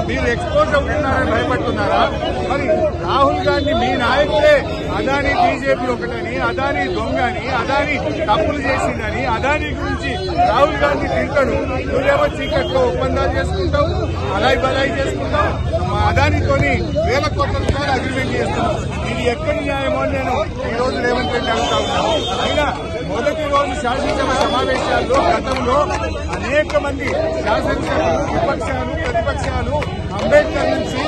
మీరు ఎక్స్పోజ్ అవుతున్నారని భయపడుతున్నారా? మరి రాహుల్ గాంధీ మీ నాయకులే అదానీ బీజేపీ ఒకటని, అదానీ దొంగని, అదానీ తప్పులు చేసిందని, అదానీ గురించి రాహుల్ గాంధీ తింటాడు. నువ్వేమో చీకట్లో ఒప్పందాలు చేసుకుంటావు, అలాయి బలాయి చేసుకుంటావు. మా అదానీతోని వేల కోట్ల రూపాయలు అగ్రిమెంట్ చేస్తున్నావు. ఇది ఎక్కడి న్యాయమో అని నేను ఈ రోజు రేవంత్ రెడ్డి అడుగుతా ఉన్నాను. అయినా మొదటి రోజు శాసనసభ సమావేశాల్లో గతంలో అనేక మంది శాసనసభ విపక్షాలు ప్రతిపక్షాలు అంబేద్కర్ నుంచి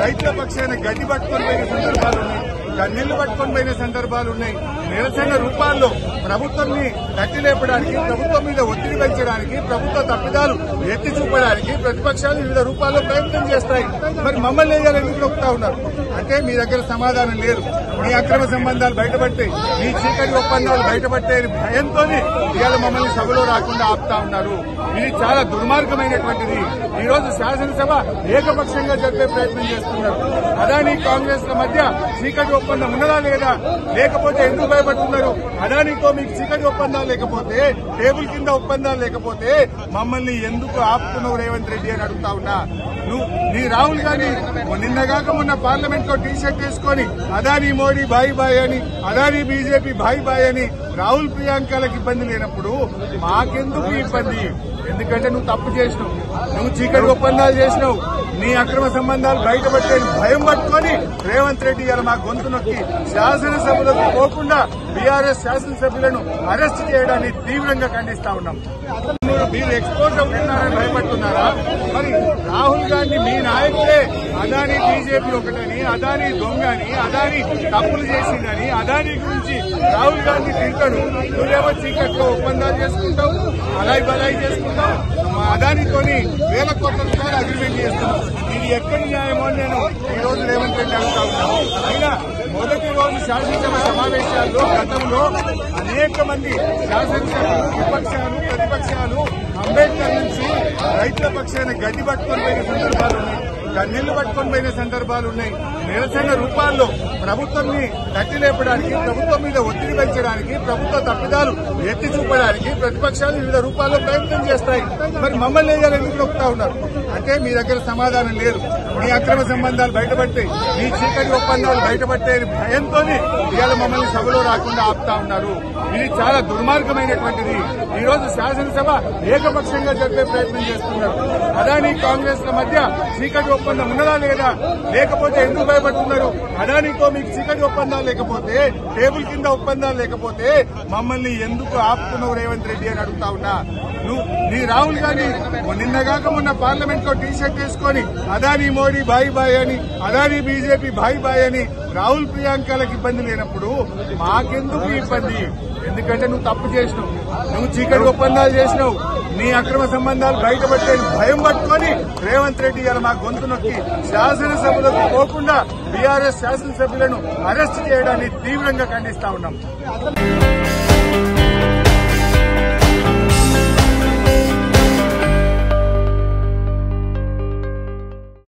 రైతుల పక్షాన గడ్డి పట్టుకొని పోయిన సందర్భాలు ఉన్నాయి, కన్నీళ్లు పట్టుకొని పోయిన సందర్భాలు ఉన్నాయి. నిరసన రూపాల్లో ప్రభుత్వాన్ని తట్టి లేపడానికి, ప్రభుత్వం మీద ఒత్తిడి పెంచడానికి, ప్రభుత్వ తప్పిదాలు ఎత్తి చూపడానికి ప్రతిపక్షాలు వివిధ రూపాల్లో ప్రయత్నం చేస్తాయి. మరి మమ్మల్ని వేయాలని నొక్కుతా ఉన్నారు అంటే మీ దగ్గర సమాధానం లేదు. మీ అక్రమ సంబంధాలు బయటపడతాయి, మీ చీకటి ఒప్పందాలు బయటపడతాయని భయంతో ఇవాళ మమ్మల్ని సభలో రాకుండా ఆపుతా ఉన్నారు. ఇది చాలా దుర్మార్గమైనటువంటిది. ఈ రోజు శాసనసభ ఏకపక్షంగా జరిపే ప్రయత్నం చేస్తున్నారు. అదానీ కాంగ్రెస్ ల మధ్య చీకటి ఒప్పందం ఉన్నదా లేదా? లేకపోతే ఎందుకు భయపడుతున్నారు? అదానీతో మీకు చీకటి ఒప్పందాలు లేకపోతే, టేబుల్ కింద ఒప్పందాలు లేకపోతే మమ్మల్ని ఎందుకు ఆపుతున్నావు రేవంత్ రెడ్డి అని అడుగుతా ఉన్నా. నీ రాహుల్ గాంధీ నిన్నగాక మొన్న పార్లమెంట్ లో టీ షర్ట్ వేసుకొని అదానీ మోడీ బాయ్ బాయ్ అని, అదానీ బీజేపీ బాయ్ బాయ్ అని రాహుల్ ప్రియాంకలకు ఇబ్బంది లేనప్పుడు మాకెందుకు ఇబ్బంది? ఎందుకంటే నువ్వు తప్పు చేసినావు, నువ్వు చీకటి ఒప్పందాలు చేసినావు, నీ అక్రమ సంబంధాలు బయటపట్టే భయం పట్టుకొని రేవంత్ రెడ్డి గారు మా గొంతు నొక్కి శాసనసభలకు పోకుండా బీఆర్ఎస్ శాసనసభ్యులను అరెస్ట్ చేయడాన్ని తీవ్రంగా ఖండిస్తా ఉన్నాం. మీరు ఎక్స్పోజ్ అవుతున్నారని భయపడుతున్నారా? మరి రాహుల్ గాంధీ మీ నాయకులే అదానీ బీజేపీ ఒకటని, అదానీ దొంగని, అదానీ తప్పులు చేసిందని, అదానీ గురించి రాహుల్ గాంధీ తింటాడు. నువ్వేమో చీకట్లో ఒప్పందాలు చేసుకుంటావు, అలాయి బలాయి చేసుకుంటావు. మా అదానీతోని వేల కోట్ల రూపాయలు అగ్రిమెంట్ చేస్తున్నావు. ఇది ఎక్కడి న్యాయమో అని నేను ఈ రోజు రేవంత్ రెడ్డి అడుగుతా ఉన్నాను. అయినా మొదటి రోజు శాసనసభ సమావేశాల్లో గతంలో అనేక మంది శాసనసభ విపక్షాలు ప్రతిపక్షాలు అంబేద్కర్ నుంచి రైతుల పక్షాన గడ్డి పట్టుకొని పోయిన సందర్భాలు ఉన్నాయి, కన్నీళ్లు పట్టుకొని పోయిన సందర్భాలు ఉన్నాయి. నిరసన రూపాల్లో ప్రభుత్వాన్ని తట్టి లేపడానికి, ప్రభుత్వం మీద ఒత్తిడి పెంచడానికి, ప్రభుత్వ తప్పిదాలు ఎత్తి చూపడానికి ప్రతిపక్షాలు వివిధ రూపాల్లో ప్రయత్నం చేస్తాయి. మరి మమ్మల్ని వేయాలని నొక్కుతా ఉన్నారు అంటే మీ దగ్గర సమాధానం లేదు. మీ అక్రమ సంబంధాలు బయటపడతాయి, మీ చీకటి ఒప్పందాలు బయటపడతాయని భయంతో ఇవాళ మమ్మల్ని సభలో రాకుండా ఆపుతా ఉన్నారు. ఇది చాలా దుర్మార్గమైనటువంటిది. ఈ రోజు శాసనసభ ఏకపక్షంగా జరిపే ప్రయత్నం చేస్తున్నారు. అదానీ కాంగ్రెస్ ల మధ్య చీకటి ఒప్పందం ఉన్నదా లేదా? లేకపోతే ఎందుకు భయపడుతున్నారు? అదానీతో మీకు చీకటి ఒప్పందాలు లేకపోతే, టేబుల్ కింద ఒప్పందాలు లేకపోతే మమ్మల్ని ఎందుకు ఆపుతున్నావు రేవంత్ రెడ్డి అని అడుగుతా ఉన్నా. నీ రాహుల్ గాంధీ నిన్నగాక మొన్న పార్లమెంట్ లో టీ షర్ట్ వేసుకొని అదానీ మోడీ బాయ్ బాయ్ అని, అదానీ బీజేపీ బాయ్ బాయ్ అని రాహుల్ ప్రియాంకలకు ఇబ్బంది లేనప్పుడు మాకెందుకు ఇబ్బంది? ఎందుకంటే నువ్వు తప్పు చేసినావు, నువ్వు చీకటి ఒప్పందాలు చేసినావు, నీ అక్రమ సంబంధాలు బయటపట్టే భయం పట్టుకొని రేవంత్ రెడ్డి గారు మా గొంతు నొక్కి శాసనసభలకు పోకుండా బీఆర్ఎస్ శాసనసభ్యులను అరెస్ట్ చేయడాన్ని తీవ్రంగా ఖండిస్తా ఉన్నాం.